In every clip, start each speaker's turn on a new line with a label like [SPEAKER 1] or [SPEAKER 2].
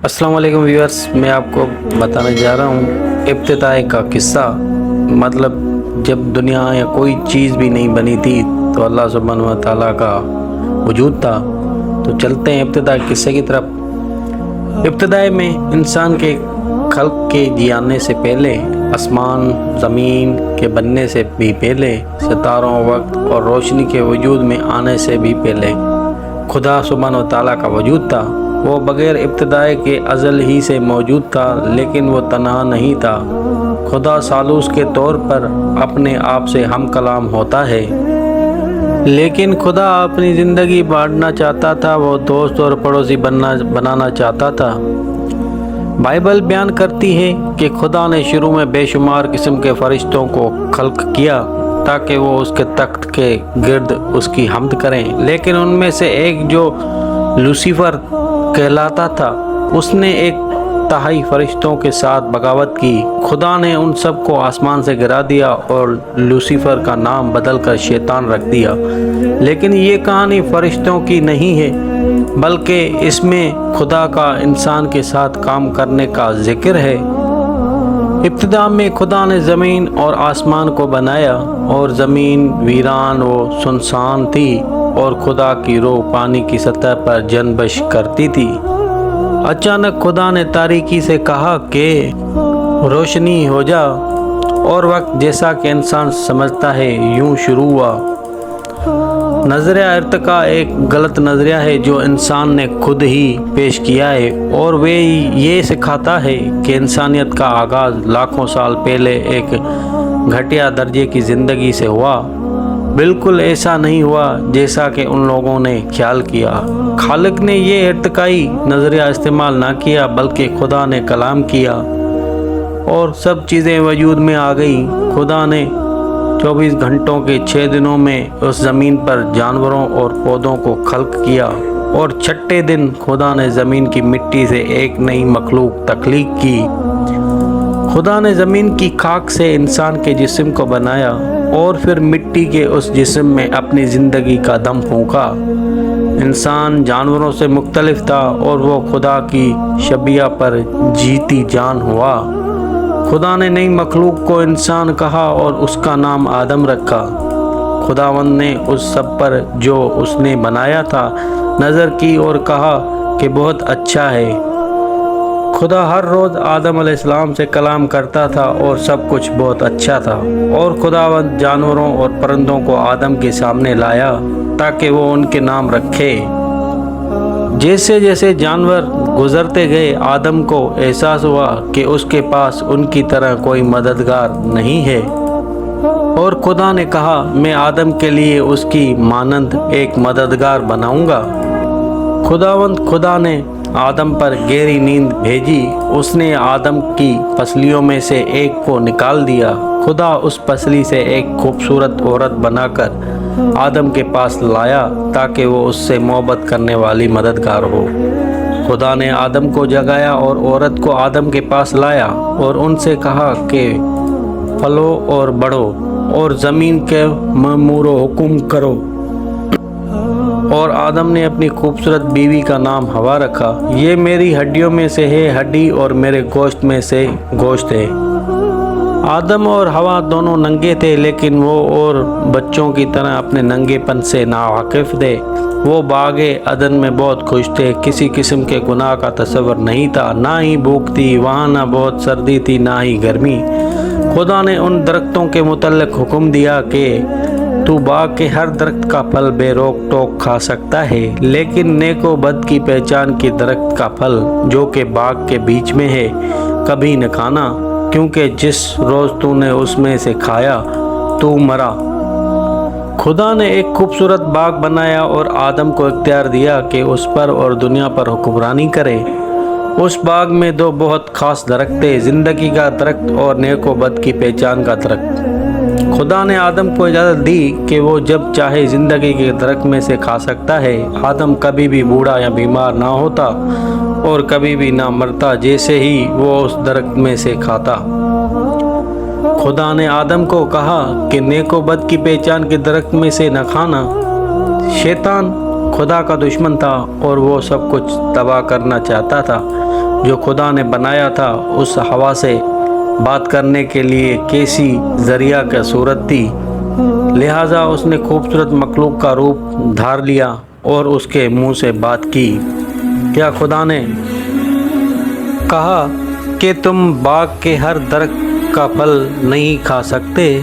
[SPEAKER 1] अस्सलाम वालेकुम व्यूअर्स, मैं आपको बताने जा रहा हूँ इब्तिदाई का किस्सा। मतलब जब दुनिया या कोई चीज़ भी नहीं बनी थी तो अल्लाह सुब्हानहू व तआला का वजूद था। तो चलते हैं इब्तिदाई किस्से की तरफ। इब्तिदाई में इंसान के खल्क के जियाने से पहले, आसमान ज़मीन के बनने से भी पहले, सितारों, वक्त और रोशनी के वजूद में आने से भी पहले खुदा सुब्हानहू व तआला का वजूद था। वो बग़ैर इब्तिदाई के अज़ल ही से मौजूद था, लेकिन वो तन्हा नहीं था। खुदा सालूस के तौर पर अपने आप से हम कलाम होता है, लेकिन खुदा अपनी ज़िंदगी बांटना चाहता था। वो दोस्त और पड़ोसी बनाना चाहता था। बाइबल बयान करती है कि खुदा ने शुरू में बेशुमार किस्म के फ़रिश्तों को खल्क किया ताकि वो उसके तख्त के गिर्द उसकी हम्द करें, लेकिन उनमें से एक जो लूसीफर कहलाता था, उसने एक तहाई फरिश्तों के साथ बगावत की। खुदा ने उन सब को आसमान से गिरा दिया और लूसीफर का नाम बदलकर शैतान रख दिया। लेकिन ये कहानी फरिश्तों की नहीं है, बल्कि इसमें खुदा का इंसान के साथ काम करने का जिक्र है। इब्तिदा में खुदा ने ज़मीन और आसमान को बनाया, और ज़मीन वीरान व सुनसान थी और खुदा की रूह पानी की सतह पर जनबश करती थी। अचानक खुदा ने तारीकी से कहा कि रोशनी हो जा, और वक्त जैसा कि इंसान समझता है यूं शुरू हुआ। नज़रिया इर्तिका एक गलत नज़रिया है जो इंसान ने खुद ही पेश किया है, और वे ये सिखाता है कि इंसानियत का आगाज़ लाखों साल पहले एक घटिया दर्जे की ज़िंदगी से हुआ। बिल्कुल ऐसा नहीं हुआ जैसा कि उन लोगों ने ख्याल किया। खालिक ने ये इर्तिकाई नज़रिया इस्तेमाल ना किया, बल्कि खुदा ने कलाम किया और सब चीज़ें वजूद में आ गई। खुदा ने 24 घंटों के 6 दिनों में उस ज़मीन पर जानवरों और पौधों को खल्क किया, और छठे दिन खुदा ने ज़मीन की मिट्टी से एक नई मखलूक तख्लीक की। खुदा ने ज़मीन की खाक से इंसान के जिस्म को बनाया और फिर मिट्टी के उस जिस्म में अपनी ज़िंदगी का दम फूंका। इंसान जानवरों से मुख्तलिफ था और वो खुदा की शबिया पर जीती जान हुआ। खुदा ने नई मखलूक को इंसान कहा और उसका नाम आदम रखा। खुदावंद ने उस सब पर जो उसने बनाया था नज़र की और कहा कि बहुत अच्छा है। खुदा हर रोज़ आदम अलैहिस्सलाम से कलाम करता था और सब कुछ बहुत अच्छा था। और खुदावंद जानवरों और परिंदों को आदम के सामने लाया ताकि वो उनके नाम रखे। जैसे जैसे जानवर गुजरते गए, आदम को एहसास हुआ कि उसके पास उनकी तरह कोई मददगार नहीं है, और खुदा ने कहा, मैं आदम के लिए उसकी मानंद एक मददगार बनाऊंगा। खुदा ने आदम पर गहरी नींद भेजी। उसने आदम की पसलियों में से एक को निकाल दिया। खुदा उस पसली से एक खूबसूरत औरत बनाकर आदम के पास लाया ताकि वो उससे मोहब्बत करने वाली मददगार हो। खुदा ने आदम को जगाया और औरत को आदम के पास लाया और उनसे कहा कि फलो और बढ़ो और ज़मीन के ममूरो हुक्म करो। और आदम ने अपनी खूबसूरत बीवी का नाम हवा रखा। ये मेरी हड्डियों में से है हड्डी और मेरे गोश्त में से गोश्त है। आदम और हवा दोनों नंगे थे, लेकिन वो और बच्चों की तरह अपने नंगेपन से नावाकिफ थे। वो बागे अदन में बहुत खुश थे। किसी किस्म के गुनाह का तस्वर नहीं था, ना ही भूख थी वहाँ, ना बहुत सर्दी थी, ना ही गर्मी। खुदा ने उन दरख्तों के मुतल्लिक हुक्म दिया कि तू बाग के हर दरख्त का फल बेरोक टोक खा सकता है, लेकिन नेको बद की पहचान की दरख्त का फल जो कि बाग के बीच में है कभी न खाना, क्योंकि जिस रोज़ तूने उसमें से खाया तू मरा। खुदा ने एक खूबसूरत बाग बनाया और आदम को इख्तियार दिया कि उस पर और दुनिया पर हुक्मरानी करे। उस बाग में 2 बहुत ख़ास दरख्त थे, ज़िंदगी का दरख्त और नेको बद की पहचान का दरख्त। खुदा ने आदम को इजाज़त दी कि वो जब चाहे ज़िंदगी के दरख्त में से खा सकता है। आदम कभी भी बूढ़ा या बीमार ना होता और कभी भी ना मरता जैसे ही वो उस दरख्त में से खाता। खुदा ने आदम को कहा कि नेको बद की पहचान के दरख्त में से न खाना। शैतान खुदा का दुश्मन था और वो सब कुछ तबाह करना चाहता था। جو خدا نے بنایا تھا اس ہوا سے بات کرنے کے لیے کیسی ذریعہ کا صورت تھی، لہٰذا اس نے خوبصورت مخلوق کا روپ دھار لیا اور اس کے منہ سے بات کی۔ کیا خدا نے کہا کہ تم باغ کے ہر درخت کا پھل نہیں کھا سکتے؟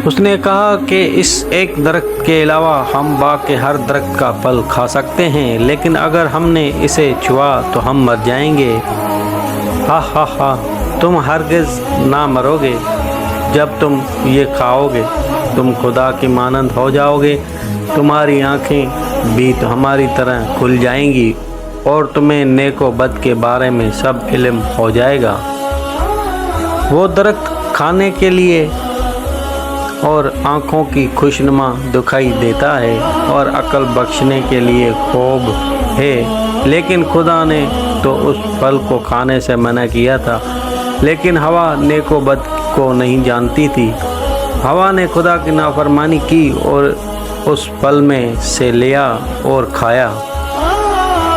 [SPEAKER 1] اس نے کہا کہ اس ایک درخت کے علاوہ ہم باغ کے ہر درخت کا پھل کھا سکتے ہیں، لیکن اگر ہم نے اسے چھوا تو ہم مر جائیں گے۔ ہا ہا ہا، تم ہرگز نہ مرو گے۔ جب تم یہ کھاؤ گے تم خدا کی مانند ہو جاؤ گے، تمہاری آنکھیں بھی تو ہماری طرح کھل جائیں گی اور تمہیں نیک و بد کے بارے میں سب علم ہو جائے گا۔ وہ درخت کھانے کے لیے اور آنکھوں کی خوشنما دکھائی دیتا ہے اور عقل بخشنے کے لیے خوب ہے، لیکن خدا نے تو اس پھل کو کھانے سے منع کیا تھا۔ لیکن ہوا نیک و بد کو نہیں جانتی تھی۔ ہوا نے خدا کی نافرمانی کی اور اس پھل میں سے لیا اور کھایا۔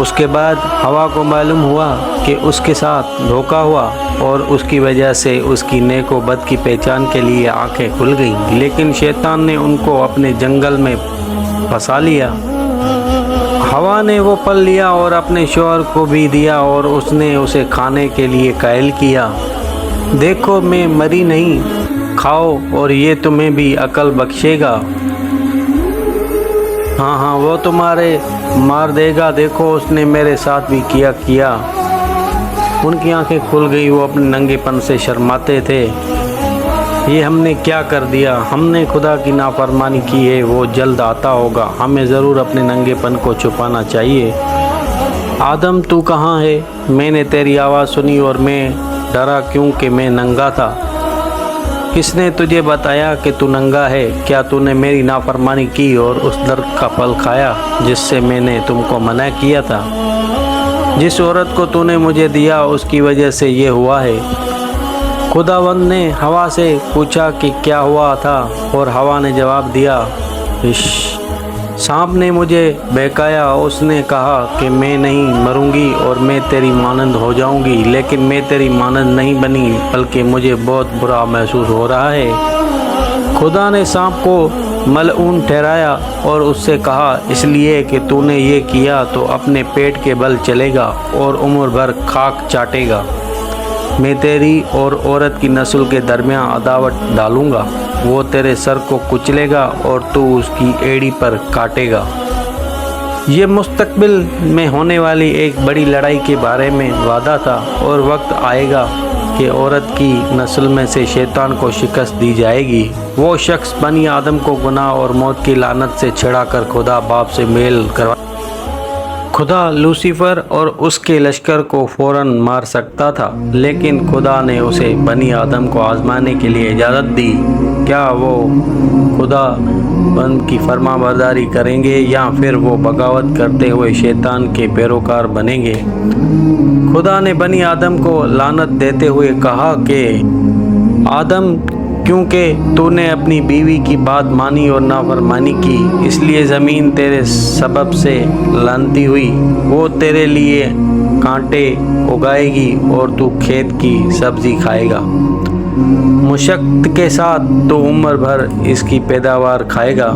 [SPEAKER 1] اس کے بعد ہوا کو معلوم ہوا کہ اس کے ساتھ دھوکا ہوا اور اس کی وجہ سے اس کی نیک و بد کی پہچان کے لیے آنکھیں کھل گئیں، لیکن شیطان نے ان کو اپنے جنگل میں پھنسا لیا۔ ہوا نے وہ پھل لیا اور اپنے شوہر کو بھی دیا اور اس نے اسے کھانے کے لیے قائل کیا۔ دیکھو میں مری نہیں، کھاؤ اور یہ تمہیں بھی عقل بخشے گا۔ ہاں وہ تمہارے مار دے گا، دیکھو اس نے میرے ساتھ بھی کیا۔ ان کی آنکھیں کھل گئی، وہ اپنے ننگے پن سے شرماتے تھے۔ یہ ہم نے کیا کر دیا؟ ہم نے خدا کی نافرمانی کی ہے، وہ جلد آتا ہوگا، ہمیں ضرور اپنے ننگے پن کو چھپانا چاہیے۔ آدم تو کہاں ہے؟ میں نے تیری آواز سنی اور میں ڈرا کیونکہ میں ننگا تھا۔ کس نے تجھے بتایا کہ تو ننگا ہے؟ کیا تو نے میری نافرمانی کی اور اس درخت کا پھل کھایا جس سے میں نے تم کو منع کیا تھا؟ جس عورت کو تو نے مجھے دیا اس کی وجہ سے یہ ہوا ہے۔ خداوند نے ہوا سے پوچھا کہ کیا ہوا تھا اور ہوا نے جواب دیا، سانپ نے مجھے بہکایا، اس نے کہا کہ میں نہیں مروں گی اور میں تیری مانند ہو جاؤں گی، لیکن میں تیری مانند نہیں بنی بلکہ مجھے بہت برا محسوس ہو رہا ہے۔ خدا نے سانپ کو ملعون ٹھہرایا اور اس سے کہا، اس لیے کہ تو نے یہ کیا تو اپنے پیٹ کے بل چلے گا اور عمر بھر خاک چاٹے گا۔ میں تیری اور عورت کی نسل کے درمیان عداوت ڈالوں گا، وہ تیرے سر کو کچلے گا اور تو اس کی ایڑی پر کاٹے گا۔ یہ مستقبل میں ہونے والی ایک بڑی لڑائی کے بارے میں وعدہ تھا، اور وقت آئے گا کہ عورت کی نسل میں سے شیطان کو شکست دی جائے گی۔ وہ شخص بنی آدم کو گناہ اور موت کی لعنت سے چھڑا کر خدا باپ سے میل کروا۔ خدا لوسیفر اور اس کے لشکر کو فوراً مار سکتا تھا، لیکن خدا نے اسے بنی آدم کو آزمانے کے لیے اجازت دی۔ کیا وہ خدا بند کی فرما برداری کریں گے یا پھر وہ بغاوت کرتے ہوئے شیطان کے پیروکار بنیں گے؟ خدا نے بنی آدم کو لعنت دیتے ہوئے کہا کہ آدم، کیونکہ تو نے اپنی بیوی کی بات مانی اور نافرمانی کی، اس لیے زمین تیرے سبب سے لعنتی ہوئی، وہ تیرے لیے کانٹے اگائے گی اور تو کھیت کی سبزی کھائے گا۔ مشقت کے ساتھ تو عمر بھر اس کی پیداوار کھائے گا۔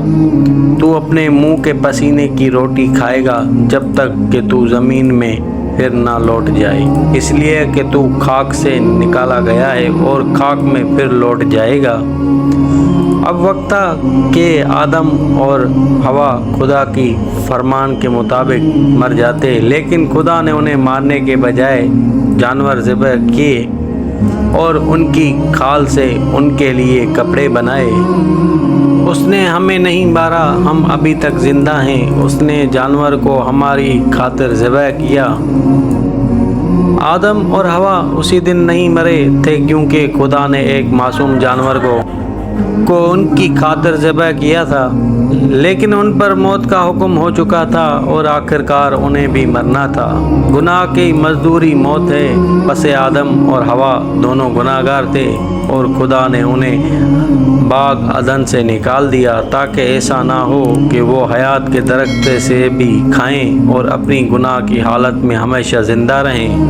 [SPEAKER 1] تو اپنے منہ کے پسینے کی روٹی کھائے گا جب تک کہ تو زمین میں پھر نہ لوٹ جائے، اس لیے کہ تو خاک سے نکالا گیا ہے اور خاک میں پھر لوٹ جائے گا۔ اب وقت تھا کہ آدم اور ہوا خدا کی فرمان کے مطابق مر جاتے، لیکن خدا نے انہیں مارنے کے بجائے جانور ذبح کیے اور ان کی کھال سے ان کے لیے کپڑے بنائے۔ اس نے ہمیں نہیں مارا، ہم ابھی تک زندہ ہیں، اس نے جانور کو ہماری خاطر ذبح کیا۔ آدم اور ہوا اسی دن نہیں مرے تھے کیونکہ خدا نے ایک معصوم جانور کو ان کی خاطر ذبح کیا تھا، لیکن ان پر موت کا حکم ہو چکا تھا اور آخرکار انہیں بھی مرنا تھا۔ گناہ کی مزدوری موت ہے، پس آدم اور ہوا دونوں گناہگار تھے۔ اور خدا نے انہیں باغ عدن سے نکال دیا تاکہ ایسا نہ ہو کہ وہ حیات کے درخت سے بھی کھائیں اور اپنی گناہ کی حالت میں ہمیشہ زندہ رہیں۔